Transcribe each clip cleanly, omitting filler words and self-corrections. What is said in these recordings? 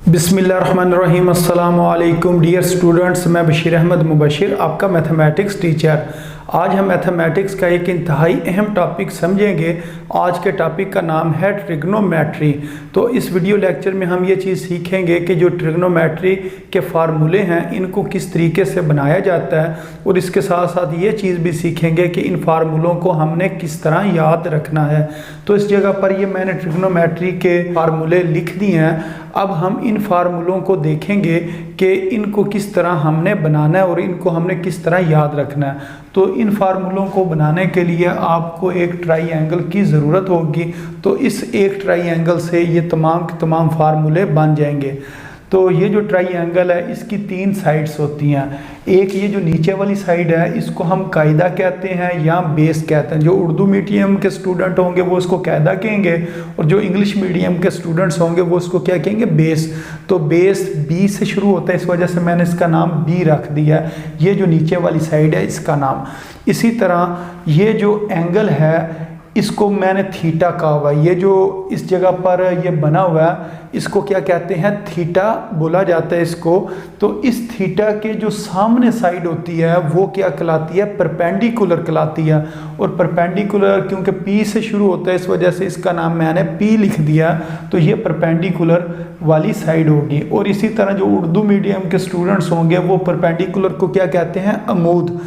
बिस्मिल्लाहिर्रहमानिर्रहीम। अस्सलामु अलैकुम डियर स्टूडेंट्स, मैं बशीर अहमद मुबशिर, आपका मैथमेटिक्स टीचर। आज हम मैथमेटिक्स का एक इंतहाई अहम टॉपिक समझेंगे। आज के टॉपिक का नाम है ट्रिग्नोमेट्री। तो इस वीडियो लेक्चर में हम ये चीज़ सीखेंगे कि जो ट्रिग्नोमेट्री के फार्मूले हैं इनको किस तरीके से बनाया जाता है, और इसके साथ साथ ये चीज़ भी सीखेंगे कि इन फार्मूलों को हमने किस तरह याद रखना है। तो इस जगह पर ये मैंने ट्रिग्नोमेट्री के फार्मूले लिख दिए हैं। अब हम इन फार्मूलों को देखेंगे कि इनको किस तरह हमने बनाना है और इनको हमने किस तरह याद रखना है। तो इन फार्मूलों को बनाने के लिए आपको एक ट्राइएंगल की ज़रूरत होगी। तो इस एक ट्राइएंगल से ये तमाम फार्मूले बन जाएंगे। तो ये जो ट्राइएंगल है इसकी तीन साइड्स होती हैं। एक ये जो नीचे वाली साइड है इसको हम कायदा कहते हैं या बेस कहते हैं। जो उर्दू मीडियम के स्टूडेंट होंगे वो इसको कायदा कहेंगे, और जो इंग्लिश मीडियम के स्टूडेंट्स होंगे वो इसको क्या कहेंगे, बेस। तो बेस बी से शुरू होता है, इस वजह से मैंने इसका नाम बी रख दिया है। ये जो नीचे वाली साइड है इसका नाम। इसी तरह ये जो एंगल है इसको मैंने थीटा कहा हुआ है। ये जो इस जगह पर ये बना हुआ है इसको क्या कहते हैं, थीटा बोला जाता है इसको। तो इस थीटा के जो सामने साइड होती है वो क्या कहलाती है, परपेंडिकुलर कहलाती है। और परपेंडिकुलर क्योंकि पी से शुरू होता है इस वजह से इसका नाम मैंने पी लिख दिया। तो ये परपेंडिकुलर वाली साइड होगी। और इसी तरह जो उर्दू मीडियम के स्टूडेंट्स होंगे वो परपेंडिकुलर को क्या कहते हैं, अमूद।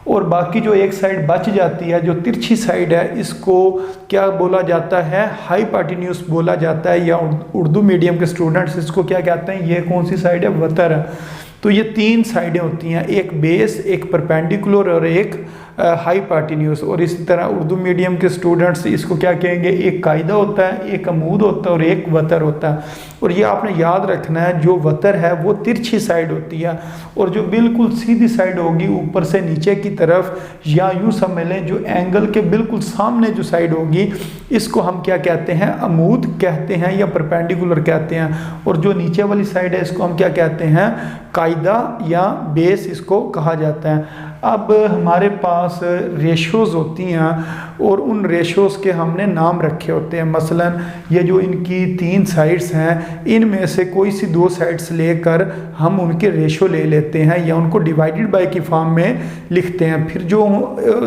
और बाकी जो एक साइड बच जाती है जो तिरछी साइड है इसको क्या बोला जाता है, हाइपोटेन्यूज बोला जाता है, या उर्दू मीडियम के स्टूडेंट्स इसको क्या कहते हैं, ये कौन सी साइड है, वतर है। तो ये तीन साइडें होती हैं, एक बेस, एक परपेंडिकुलर और एक हाइपोटेन्यूज। और इसी तरह उर्दू मीडियम के स्टूडेंट्स इसको क्या कहेंगे, एक कायदा होता है, एक अमूद होता है और एक वतर होता है। और ये आपने याद रखना है, जो वतर है वो तिरछी साइड होती है, और जो बिल्कुल सीधी साइड होगी ऊपर से नीचे की तरफ, या यूँ समझ लें जो एंगल के बिल्कुल सामने जो साइड होगी इसको हम क्या कहते हैं, अमूद कहते हैं या परपेंडिकुलर कहते हैं। और जो नीचे वाली साइड है इसको हम क्या कहते हैं, कायदा या बेस इसको कहा जाता है। अब हमारे पास रेशोज़ होती हैं और उन रेशोज़ के हमने नाम रखे होते हैं। मसलन ये जो इनकी तीन साइड्स हैं इनमें से कोई सी दो साइड्स लेकर हम उनके रेशो ले लेते हैं या उनको डिवाइडेड बाय की फॉर्म में लिखते हैं। फिर जो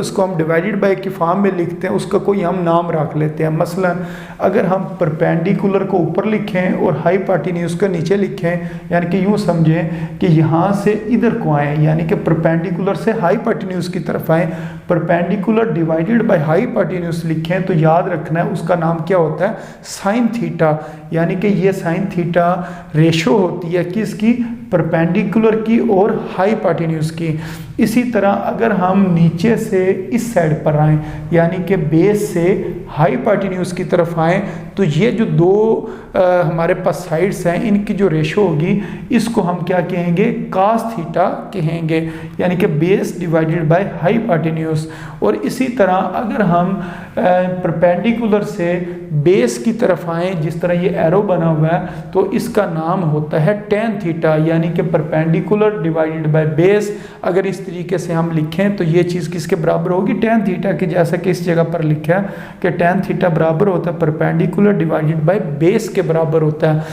उसको हम डिवाइडेड बाय की फॉर्म में लिखते हैं उसका कोई हम नाम रख लेते हैं। मसलन अगर हम परपेंडिकुलर को ऊपर लिखें और हाइपोटेन्यूज को नीचे लिखें, यानी कि यूँ समझें कि यहाँ से इधर को आएँ, यानी कि परपेंडिकुलर से हाइपोटेन्यूज की तरफ आए, परपेंडिकुलर डिवाइडेड बाय हाइपोटेन्यूज लिखें तो याद रखना है उसका नाम क्या होता है, साइन थीटा। यानी कि ये साइन थीटा रेशो होती है किसकी, परपेंडिकुलर की और हाइपोटेन्यूज की। इसी तरह अगर हम नीचे से इस साइड पर आएँ, यानी कि बेस से हाइपोटेन्यूज की तरफ आएँ, तो ये जो दो हमारे पास साइड्स हैं इनकी जो रेशो होगी इसको हम क्या कहेंगे, कास थीटा कहेंगे, यानी कि बेस डिवाइडेड बाय हाइपोटेन्यूज। और इसी तरह अगर हम परपेंडिकुलर से बेस की तरफ आएँ, जिस तरह ये एरो बना हुआ है, तो इसका नाम होता है टेन थीटा, यानी कि परपेंडिकुलर डिवाइडेड बाय बेस। अगर इस तरीके से हम लिखें तो ये चीज़ किसके बराबर होगी, टेन थीटा की। जैसा कि इस जगह पर लिखा है कि टेन थीटा बराबर होता है परपेंडिकुलर डिवाइडेड बाय बेस के बराबर होता है।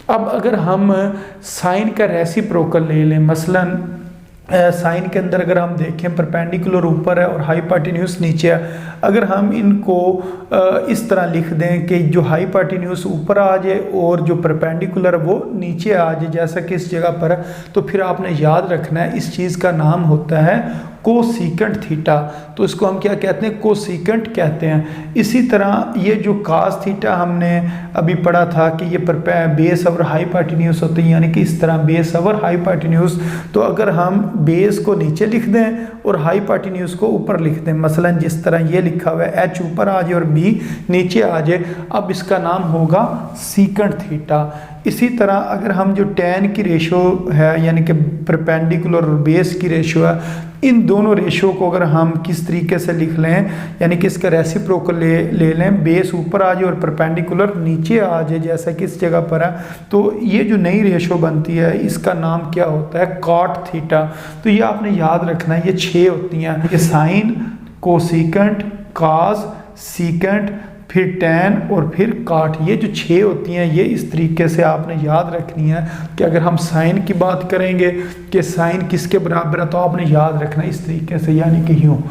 अब अगर हम साइन का रेसिप्रोकल ले लें, मसलन साइन के अंदर अगर हम देखें परपेंडिकुलर ऊपर है और हाइपोटेन्यूज नीचे है, अगर हम इनको इस तरह लिख दें कि जो हाइपोटेन्यूज ऊपर आ जाए और जो परपेंडिकुलर वो नीचे आ जाए, जैसा कि इस जगह पर है, तो फिर आपने याद रखना है इस चीज़ का नाम होता है कोसीकेंट थीटा। तो इसको हम क्या कहते हैं, कोसीकेंट कहते हैं। इसी तरह ये जो कास थीटा हमने अभी पढ़ा था कि ये बेस और हाइपोटेन्यूज होते हैं, यानी कि इस तरह बेस और हाइपोटेन्यूज। तो अगर हम बेस को नीचे लिख दें और हाइपोटेन्यूज को ऊपर लिख दें, मसलन जिस तरह ये लिखा हुआ है एच ऊपर आ जाए और बी नीचे आ जाए, अब इसका नाम होगा सीकेंट थीटा। इसी तरह अगर हम जो टेन की रेशो है, यानी कि परपेंडिकुलर और बेस की रेशो है, इन दोनों रेशो को अगर हम किस तरीके से लिख लें, यानी कि इसका रेसिप्रोकल ले लें, बेस ऊपर आ जाए और परपेंडिकुलर नीचे आ जाए जैसा कि इस जगह पर है, तो ये जो नई रेशो बनती है इसका नाम क्या होता है, कॉट थीटा। तो ये आपने याद रखना है, ये 6 होती हैं, ये साइन, कोसीकेंट, कॉस, सीकेंट, फिर tan और फिर cot, ये जो 6 होती हैं ये इस तरीके से आपने याद रखनी है कि अगर हम साइन की बात करेंगे कि साइन किसके बराबर है तो आपने याद रखना इस तरीके से, यानी कि यूँ,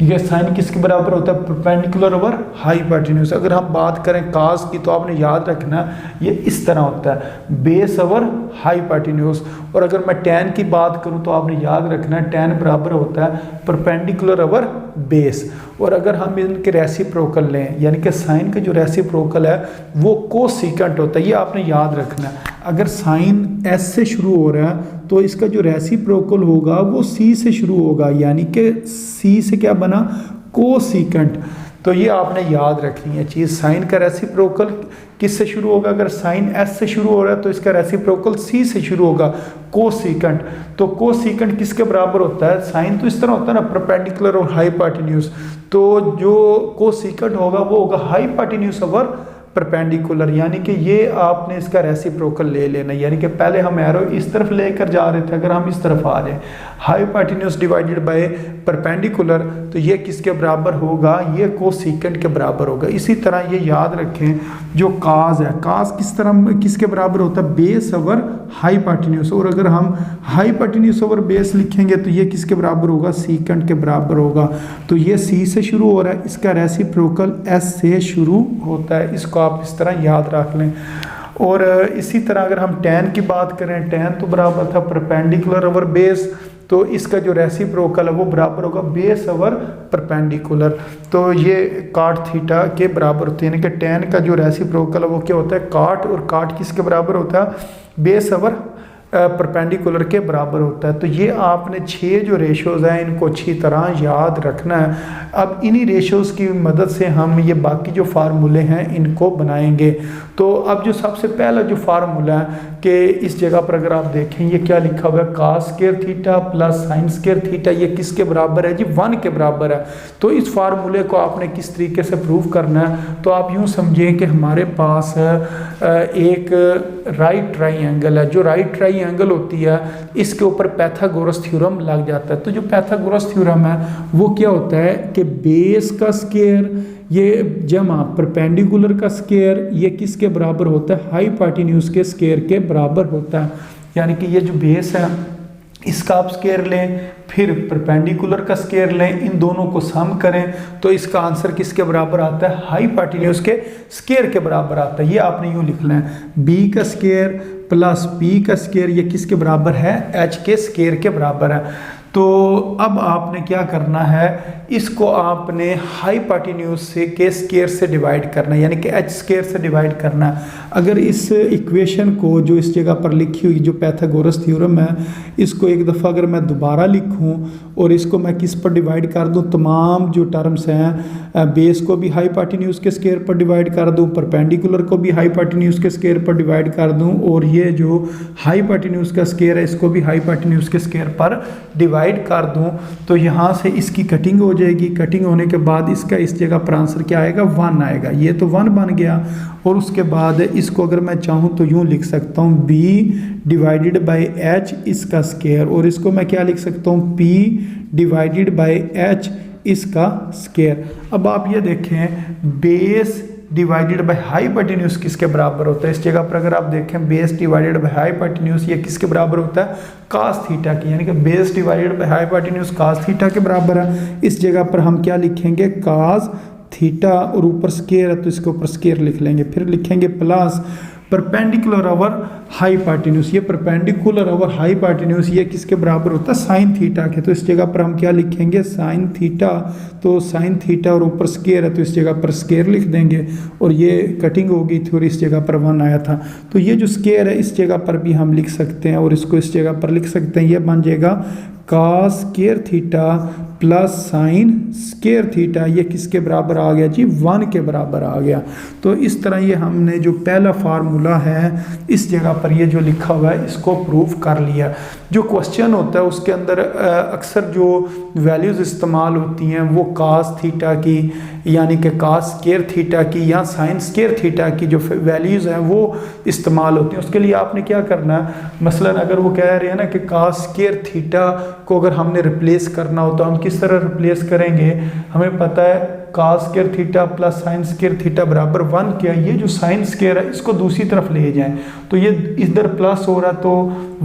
ये साइन किसके बराबर होता है, परपेंडिकुलर ओवर हाइपोटेन्यूज। अगर हम बात करें काज की तो आपने याद रखना ये इस तरह होता है, बेस ओवर हाइपोटेन्यूज। और अगर मैं tan की बात करूं तो आपने याद रखना है tan बराबर होता है परपेंडिकुलर ओवर बेस। और अगर हम इनके रेसिप्रोकल लें, यानी कि साइन का जो रेसिप्रोकल है वो कोसिकेंट होता है, ये आपने याद रखना है। अगर साइन s से शुरू हो रहा है तो इसका जो रेसिप्रोकल होगा वो c से शुरू होगा, यानी कि c से क्या बना, कोसिकेंट। तो ये आपने याद रखनी है चीज़, साइन का रेसिप्रोकल किस से शुरू होगा, अगर साइन s से शुरू हो रहा है तो इसका रेसिप्रोकल c से शुरू होगा, कोसिकेंट। तो कोसिकेंट किसके बराबर होता है, साइन तो इस तरह होता है ना परपेंडिकुलर और हाइपोटेन्यूज, तो जो कोसिकेंट होगा वो होगा हाइपोटेन्यूज ओवर परपेंडिकुलर, यानी कि ये आपने इसका रेसिप्रोकल ले लेना। यानी कि पहले हम एरो इस तरफ लेकर जा रहे थे, अगर हम इस तरफ आ रहे हैं हाइपोटेन्यूज डिवाइडेड बाय परपेंडिकुलर, तो ये किसके बराबर होगा, ये कोसिकेंट के बराबर होगा। इसी तरह ये याद रखें जो काज है, काज किसके बराबर होता है, बेस ओवर हाइपोटेन्यूज। और अगर हम हाइपोटेन्यूज ओवर बेस लिखेंगे तो ये किसके बराबर होगा, सीकेंट के बराबर होगा। तो ये सी से शुरू हो रहा है, इसका रेसिप्रोकल एस से शुरू होता है, इसको आप इस तरह याद रख लें। और इसी तरह अगर हम tan की बात करें, tan तो बराबर था परपेंडिकुलर ओवर बेस, तो इसका जो रेसिप्रोकल है वो बराबर होगा बेस ओवर परपेंडिकुलर। तो ये cot थीटा के बराबर होते हैं, यानी कि tan का जो रेसिप्रोकल है वो क्या होता है, cot, और cot किसके बराबर होता है, बेस ओवर परपेंडिकुलर के बराबर होता है। तो ये आपने 6 जो रेशोज़ हैं इनको अच्छी तरह याद रखना है। अब इन्हीं रेशोज़ की मदद से हम ये बाकी जो फार्मूले हैं इनको बनाएंगे। तो अब जो सबसे पहला जो फार्मूला है कि इस जगह पर अगर आप देखें ये क्या लिखा हुआ है, cos square theta plus sine square theta, ये किसके बराबर है जी, 1 के बराबर है। तो इस फार्मूले को आपने किस तरीके से प्रूव करना है, तो आप यूँ समझें कि हमारे पास एक राइट ट्राइंगल है, जो राइट ट्राइंगल होती है इसके ऊपर पाइथागोरस थ्योरम लग जाता है। तो जो पाइथागोरस थ्योरम है वो क्या होता है कि बेस का स्क्वायर ये जमा परपेंडिकुलर का स्क्वायर ये किसके बराबर होता है, हाइपोटेन्यूज के स्क्वायर के बराबर होता है। यानी कि ये जो बेस है इसका आप स्क्वायर लें, फिर परपेंडिकुलर का स्क्वायर लें, इन दोनों को सम करें तो इसका आंसर किसके बराबर आता है, हाइपोटेन्यूज के स्क्वायर के बराबर आता है। ये आपने यूँ लिखना है, बी का स्क्वायर प्लस पी का स्क्वायर ये किसके बराबर है, एच के स्क्वायर के बराबर है। तो अब आपने क्या करना है, इसको आपने हाइपोटेन्यूज से के स्क्वायर से डिवाइड करना है, यानी कि एच स्क्वायर से डिवाइड करना है। अगर इस इक्वेशन को जो इस जगह पर लिखी हुई जो पाइथागोरस थ्योरम है इसको एक दफ़ा अगर मैं दोबारा लिखूं और इसको मैं किस पर डिवाइड कर दूं, तमाम जो टर्म्स हैं बेस को भी हाइपोटेन्यूज के स्क्वायर पर डिवाइड कर दूं, परपेंडिकुलर को भी हाइपोटेन्यूज के स्क्वायर पर डिवाइड कर दूं, और ये जो हाइपोटेन्यूज का स्क्वायर है इसको भी हाइपोटेन्यूज के स्क्वायर पर डिवाइड कर दूं, तो यहाँ से इसकी कटिंग हो जाएगी। कटिंग होने के बाद इसका इस जगह पर आंसर क्या आएगा, 1 आएगा। ये तो 1 बन गया। और उसके बाद इसको अगर मैं चाहूँ तो यूँ लिख सकता हूँ b डिवाइडेड बाई एच इसका स्क्वायर, और इसको मैं क्या लिख सकता हूँ, p डिवाइडेड बाई एच इसका स्क्वायर। अब आप ये देखें बेस डिवाइडेड बाय हाइपोटेन्यूज किसके बराबर होता है, इस जगह पर अगर आप देखें बेस डिवाइडेड बाय हाइपोटेन्यूज ये किसके बराबर होता है, कास थीटा की, यानी कि base divided by hypotenuse cos theta के बराबर है। इस जगह पर हम क्या लिखेंगे, कास थीटा, और ऊपर स्क्वायर है तो इसके ऊपर स्क्वायर लिख लेंगे, फिर लिखेंगे प्लस परपेंडिकुलर ओवर हाइपोटेन्यूज, ये परपेंडिकुलर ओवर हाइपोटेन्यूज ये किसके बराबर होता है, साइन थीटा के। तो इस जगह पर हम क्या लिखेंगे, साइन थीटा, तो साइन थीटा और ऊपर स्क्वायर है तो इस जगह पर स्क्वायर लिख देंगे, और ये कटिंग हो गई थी और इस जगह पर 1 आया था। तो ये जो स्क्वायर है इस जगह पर भी हम लिख सकते हैं और इसको इस जगह पर लिख सकते हैं, ये बन जाएगा cos square theta plus sine square theta, ये किसके बराबर आ गया जी, 1 के बराबर आ गया। तो इस तरह ये हमने जो पहला फार्मूला है इस जगह पर ये जो लिखा हुआ है इसको प्रूव कर लिया। जो क्वेश्चन होता है उसके अंदर अक्सर जो वैल्यूज़ इस्तेमाल होती हैं वो कास थीटा की, यानी कि कास स्क्वायर थीटा की या साइन स्क्वायर थीटा की जो वैल्यूज़ हैं वो इस्तेमाल होती हैं। उसके लिए आपने क्या करना है, मसलन अगर वो कह रहे हैं ना कि कास स्क्वायर थीटा को अगर हमने रिप्लेस करना हो तो हम किस तरह रिप्लेस करेंगे, हमें पता है cos square theta plus sine square theta बराबर 1 किया, ये जो साइन स्क्वायर है इसको दूसरी तरफ ले जाएं तो ये इधर प्लस हो रहा, तो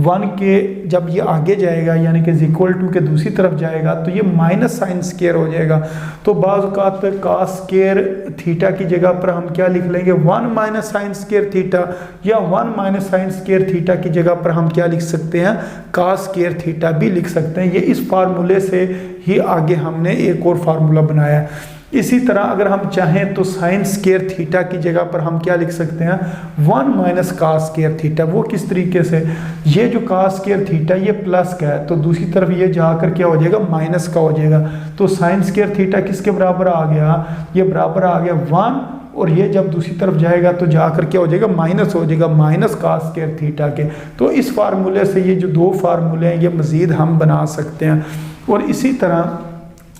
1 के जब ये आगे जाएगा यानी कि इक्वल टू के दूसरी तरफ जाएगा तो ये माइनस साइन स्क्वायर हो जाएगा। तो बाज़ औक़ात cos स्क्वायर थीटा की जगह पर हम क्या लिख लेंगे 1 माइनस साइन स्क्वायर थीटा, या 1 माइनस साइन स्क्वायर थीटा की जगह पर हम क्या लिख सकते हैं cos स्क्वायर थीटा भी लिख सकते हैं। ये इस फार्मूले से ही आगे हमने एक और फार्मूला बनाया है। इसी तरह अगर हम चाहें तो साइन स्क्वायर थीटा की जगह पर हम क्या लिख सकते हैं 1 माइनस cos स्क्वायर थीटा। वो किस तरीके से, ये जो cos स्क्वायर थीटा ये प्लस का है तो दूसरी तरफ ये जाकर क्या हो जाएगा माइनस का हो जाएगा, तो साइन स्क्वायर थीटा किसके बराबर आ गया, ये बराबर आ गया 1, और ये जब दूसरी तरफ जाएगा तो जाकर क्या हो जाएगा माइनस हो जाएगा, माइनस cos स्क्वायर थीटा के। तो इस फार्मूले से ये जो दो फार्मूले हैं ये मज़ीद हम बना सकते हैं। और इसी तरह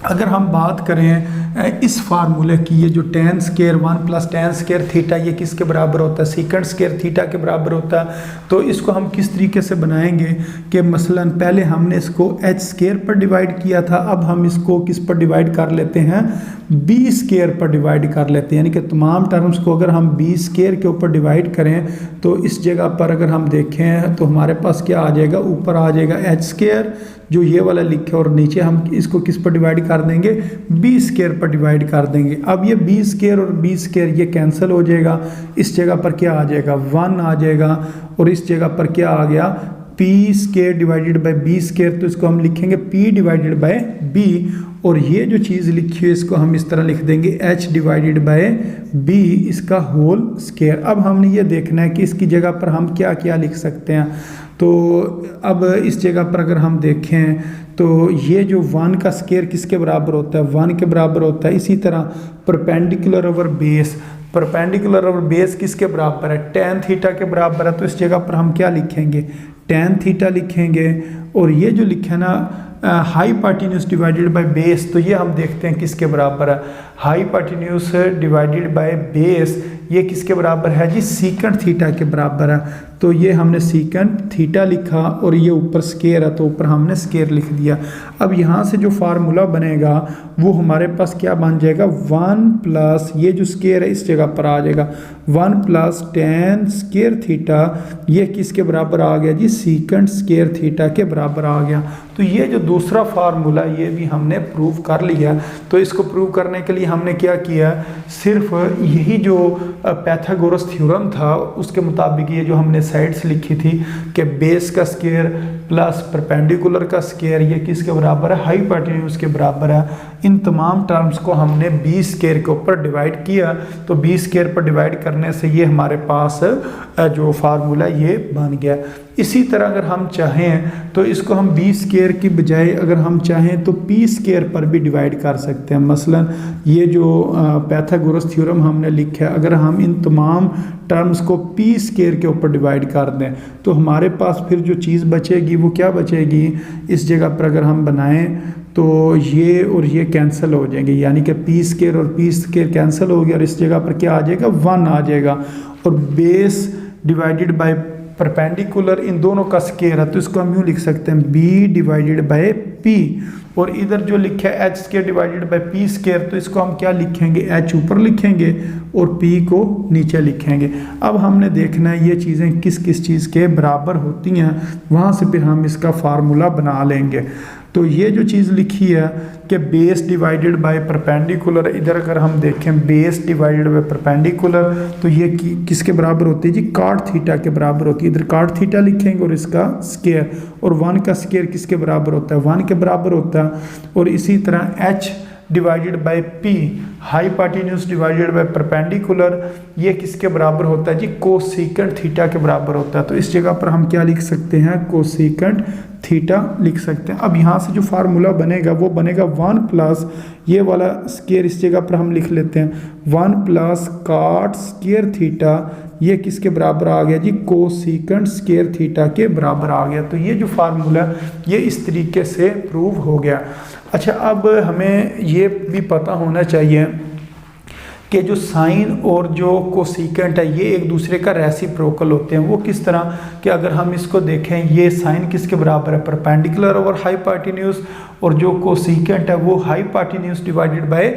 अगर हम बात करें इस फार्मूले की, ये जो tan square 1 plus tan square theta ये किसके बराबर होता है सेकंड स्क्वायर थीटा के बराबर होता है। तो इसको हम किस तरीके से बनाएंगे कि मसलन पहले हमने इसको h स्क्वायर पर डिवाइड किया था, अब हम इसको किस पर डिवाइड कर लेते हैं b स्क्वायर पर डिवाइड कर लेते हैं, यानी कि तमाम टर्म्स को अगर हम b स्क्वायर के ऊपर डिवाइड करें तो इस जगह पर अगर हम देखें तो हमारे पास क्या आ जाएगा, ऊपर आ जाएगा h स्क्वायर जो ये वाला लिखे, और नीचे हम इसको किस पर डिवाइड कर देंगे b स्क्वायर पर डिवाइड कर देंगे। अब ये b स्क्वायर और b स्क्वायर ये कैंसिल हो जाएगा, इस जगह पर क्या आ जाएगा 1 आ जाएगा, और इस जगह पर क्या आ गया p square divided by b square, तो इसको हम लिखेंगे p डिवाइडेड बाय b, और ये जो चीज़ लिखी है इसको हम इस तरह लिख देंगे h डिवाइडेड बाय b इसका होल स्क्वायर। अब हमने ये देखना है कि इसकी जगह पर हम क्या क्या लिख सकते हैं। तो अब इस जगह पर अगर हम देखें तो ये जो 1 का स्क्वायर किसके बराबर होता है 1 के बराबर होता है। इसी तरह perpendicular over base, perpendicular over base किसके बराबर है tan थीटा के बराबर है, तो इस जगह पर हम क्या लिखेंगे tan थीटा लिखेंगे। और ये जो लिखा है ना हाईपार्टिन्यूस डिवाइडेड बाय बेस, तो ये हम देखते हैं किसके बराबर है हाईपार्टिन्यूस डिवाइडेड बाय बेस, ये किसके बराबर है जी सीकंट थीटा के बराबर है। तो ये हमने सीकंट थीटा लिखा और ये ऊपर स्क्वायर है तो ऊपर हमने स्क्वायर लिख दिया। अब यहाँ से जो फार्मूला बनेगा वो हमारे पास क्या बन जाएगा 1 प्लस ये जो स्क्वायर है इस जगह पर आ जाएगा 1 प्लस tan स्क्वायर थीटा, ये किसके बराबर आ गया जी सीकंट स्क्वायर थीटा के बराबर आ गया। तो ये जो दूसरा फार्मूला ये भी हमने प्रूव कर लिया। तो इसको प्रूव करने के लिए हमने क्या किया, सिर्फ यही जो पैथागोरस थ्योरम था उसके मुताबिक ये जो हमने साइड्स लिखी थी कि बेस का स्क्वायर प्लस परपेंडिकुलर का स्क्वायर ये किसके बराबर है हाईपार्टिन्यूस के बराबर है। इन तमाम टर्म्स को हमने b स्क्वायर के ऊपर डिवाइड किया, तो b स्क्वायर पर डिवाइड करने से ये हमारे पास जो फार्मूला ये बन गया। इसी तरह अगर हम चाहें तो इसको हम b स्क्वायर की बजाय अगर हम चाहें तो p स्क्वायर पर भी डिवाइड कर सकते हैं। मसलन ये जो पैथागोरस थ्योरम हमने लिखा है, अगर हम इन तमाम टर्म्स को p स्क्वायर के ऊपर डिवाइड कर दें तो हमारे पास फिर जो चीज़ बचेगी वो क्या बचेगी, इस जगह पर अगर हम बनाएं तो ये और ये कैंसिल हो जाएंगे, यानी कि p स्क्वायर और p स्क्वायर कैंसिल हो गया और इस जगह पर क्या आ जाएगा 1 आ जाएगा। और बेस डिवाइडेड बाय परपेंडिकुलर इन दोनों का स्क्वायर है तो इसको हम यूँ लिख सकते हैं b डिवाइडेड बाय p, और इधर जो लिखा है h square divided by p square, तो इसको हम क्या लिखेंगे h ऊपर लिखेंगे और p को नीचे लिखेंगे। अब हमने देखना है ये चीज़ें किस किस चीज़ के बराबर होती हैं, वहाँ से फिर हम इसका फार्मूला बना लेंगे। तो ये जो चीज़ लिखी है कि बेस डिवाइडेड बाय परपेंडिकुलर, इधर अगर हम देखें बेस डिवाइडेड बाय परपेंडिकुलर तो ये किसके बराबर होती है जी cot थीटा के बराबर होती है। इधर cot थीटा लिखेंगे और इसका स्क्वायर, और 1 का स्क्वायर किसके बराबर होता है 1 के बराबर होता है। और इसी तरह h divided by p hypotenuse divided by perpendicular, ये किसके बराबर होता है जी कोसेकेंट थीटा के बराबर होता है। तो इस जगह पर हम क्या लिख सकते हैं कोसेकेंट थीटा लिख सकते हैं। अब यहाँ से जो फार्मूला बनेगा वो बनेगा 1 प्लस ये वाला स्क्वायर इस जगह पर हम लिख लेते हैं 1 प्लस cot स्क्वायर थीटा, ये किसके बराबर आ गया जी कोसेकेंट स्क्वायर थीटा के बराबर आ गया। तो ये जो फार्मूला ये इस तरीके से प्रूव हो गया। अच्छा, अब हमें ये भी पता होना चाहिए कि जो साइन और जो कोसेकेंट है ये एक दूसरे का रेसिप्रोकल होते हैं। वो किस तरह कि अगर हम इसको देखें ये साइन किसके बराबर है परपेंडिकुलर ओवर हाईपार्टिन्यूस, और जो कोसेकेंट है वो हाईपार्टिन्यूस डिवाइडेड बाय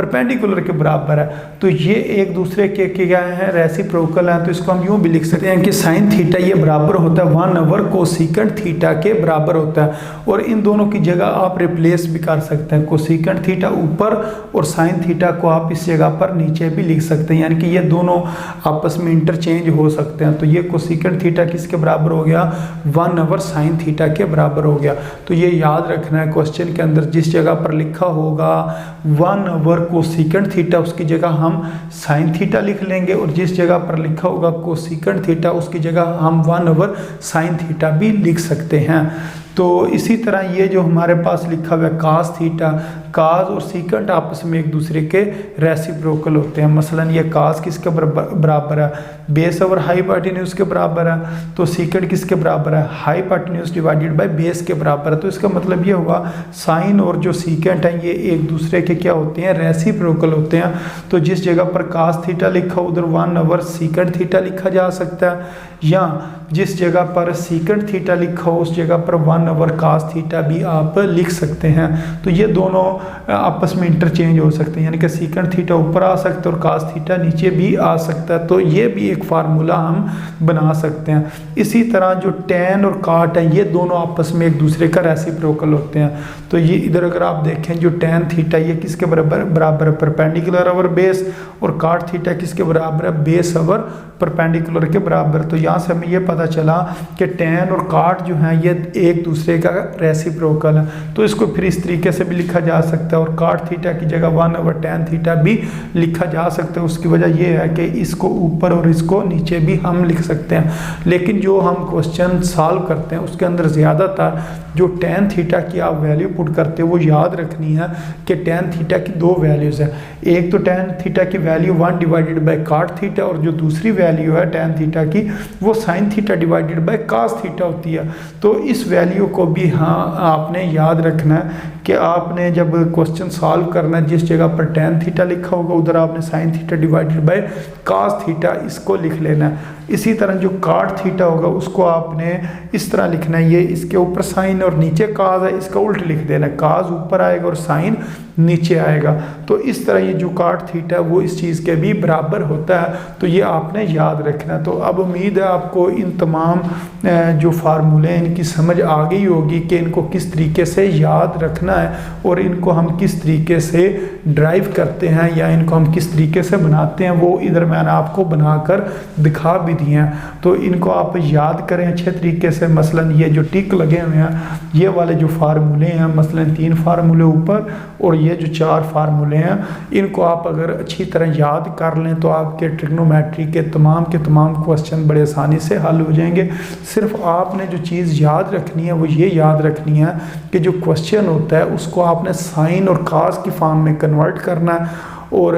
परपेंडिकुलर के बराबर है। तो ये एक दूसरे के क्या है, रेसिप्रोकल हैं। तो इसको हम यूँ भी लिख सकते हैं कि साइन थीटा ये बराबर होता है 1 कोसेकेंट थीटा के बराबर होता है। और इन दोनों की जगह आप रिप्लेस भी कर सकते हैं, कोसेकेंट थीटा ऊपर और साइन थीटा को आप इस जगह पर नीचे भी लिख सकते हैं, यानी कि ये दोनों आपस में इंटरचेंज हो सकते हैं। तो ये कोसेकेंट थीटा किसके बराबर हो गया, 1 साइन थीटा के बराबर हो गया। तो ये याद रखना है, क्वेश्चन के अंदर जिस जगह पर लिखा होगा 1 कोसेकेंट थीटा उसकी जगह हम साइन थीटा लिख लेंगे, और जिस जगह पर लिखा होगा कोसेकेंट थीटा उसकी जगह हम 1 साइन थीटा भी लिख सकते हैं। तो इसी तरह ये जो हमारे पास लिखा हुआ है कास थीटा, कास और सीकेंट आपस में एक दूसरे के रेसिप्रोकल होते हैं। मसलन ये कास किसके बराबर है, बेस ओवर हाइपोटेन्यूज के बराबर है। तो सीकेंट किसके बराबर है, हाइपोटेन्यूज डिवाइडेड बाय बेस के बराबर है। तो इसका मतलब ये होगा साइन और जो सीकेंट है ये एक दूसरे के क्या होते हैं, रेसिप्रोकल होते हैं। तो जिस जगह पर कास थीटा लिखा उधर 1 सीकेंट थीटा लिखा जा सकता है, या जिस जगह पर सीकेंट थीटा लिखा हो उस जगह पर 1 कास थीटा भी आप लिख सकते हैं। तो ये दोनों आपस में इंटरचेंज हो सकते हैं, यानी कि सीकेंट थीटा ऊपर आ सकता है और कास थीटा नीचे भी आ सकता है। तो ये भी एक फार्मूला हम बना सकते हैं। इसी तरह जो टैन और काट है ये दोनों आपस में एक दूसरे का रेसिप्रोकल होते हैं। तो ये इधर अगर आप देखें जो टैन थीटा ये किसके बराबर है, परपेंडिकुलर ओवर बेस, और काट थीटा किसके बराबर है, बेस ओवर परपेंडिकुलर के बराबर। तो यहाँ से हमें ये पता चला कि टैन और काट जो है ये एक दूसरे का रेसिप्रोकल है। तो इसको फिर इस तरीके से भी लिखा जा सकता है, और काट थीटा की जगह 1 टैन थीटा भी लिखा जा सकता है। उसकी वजह यह है कि इसको ऊपर और इसको नीचे भी हम लिख सकते हैं। लेकिन जो हम क्वेश्चन सॉल्व करते हैं उसके अंदर ज़्यादातर जो टैन थीटा की आप वैल्यू पुट करते हो वो याद रखनी है कि टैन थीटा की 2 वैल्यूज़ हैं। एक तो टैन थीटा की value 1 divided by cot theta, और जो दूसरी वैल्यू है टैन थीटा की वो sine theta divided by cos theta होती है। तो इस वैल्यू को भी हाँ आपने याद रखना है कि आपने जब क्वेश्चन सॉल्व करना है जिस जगह पर टैन थीटा लिखा होगा उधर आपने sine theta divided by cos theta इसको लिख लेना है। इसी तरह जो काट थीटा होगा उसको आपने इस तरह लिखना है, ये इसके ऊपर साइन और नीचे काज है, इसका उल्ट लिख देना है, काज ऊपर आएगा और साइन नीचे आएगा। तो इस तरह ये जो काट थीटा है वो इस चीज़ के भी बराबर होता है। तो ये आपने याद रखना। तो अब उम्मीद है आपको इन तमाम जो फार्मूले हैं इनकी समझ आ गई होगी कि इनको किस तरीके से याद रखना है और इनको हम किस तरीके से ड्राइव करते हैं या इनको हम किस तरीके से बनाते हैं, वो इधर मैंने आपको बनाकर दिखा भी दिए हैं। तो इनको आप याद करें अच्छे तरीके से। मसलन ये जो टिक लगे हुए हैं ये वाले जो फार्मूले हैं, मसलन 3 फार्मूले ऊपर और ये जो 4 फार्मूले हैं, इनको आप अगर अच्छी तरह याद कर लें तो आपके ट्रिग्नोमेट्री के तमाम क्वेश्चन बड़े आसानी से हल हो जाएंगे। सिर्फ आपने जो चीज़ याद रखनी है वो ये याद रखनी है कि जो क्वेश्चन होता है उसको आपने साइन और कास की फॉर्म में कन्वर्ट करना है। और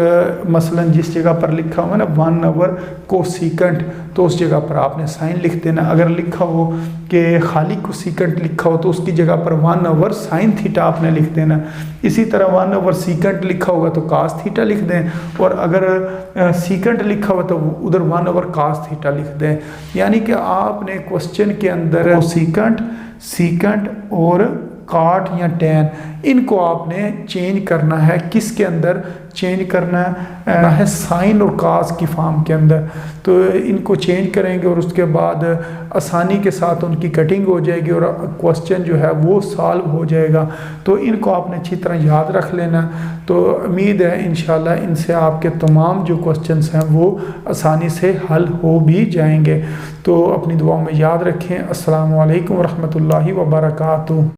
मसलन जिस जगह पर लिखा हुआ है ना 1 कोसेकेंट, तो उस जगह पर आपने साइन लिख देना। अगर लिखा हो कि खाली कोसेकेंट लिखा हो तो उसकी जगह पर 1 साइन थीटा आपने लिख देना। इसी तरह 1 सीकेंट लिखा होगा तो कास थीटा लिख दें, और अगर सीकेंट लिखा हुआ तो उधर 1 कास थीटा लिख दें। यानी कि आपने क्वेश्चन के अंदर सीकेंट और काट या टैन इनको आपने चेंज करना है। किसके अंदर चेंज करना है साइन और कास की फॉर्म के अंदर। तो इनको चेंज करेंगे और उसके बाद आसानी के साथ उनकी कटिंग हो जाएगी और क्वेश्चन जो है वो सॉल्व हो जाएगा। तो इनको आपने अच्छी तरह याद रख लेना। तो उम्मीद है इंशाल्लाह इनसे आपके तमाम जो क्वेश्चंस हैं वो आसानी से हल हो भी जाएंगे। तो अपनी दुआओं में याद रखें। अस्सलामु अलैकुम वरहमतुल्लाहि वबरकातुहू।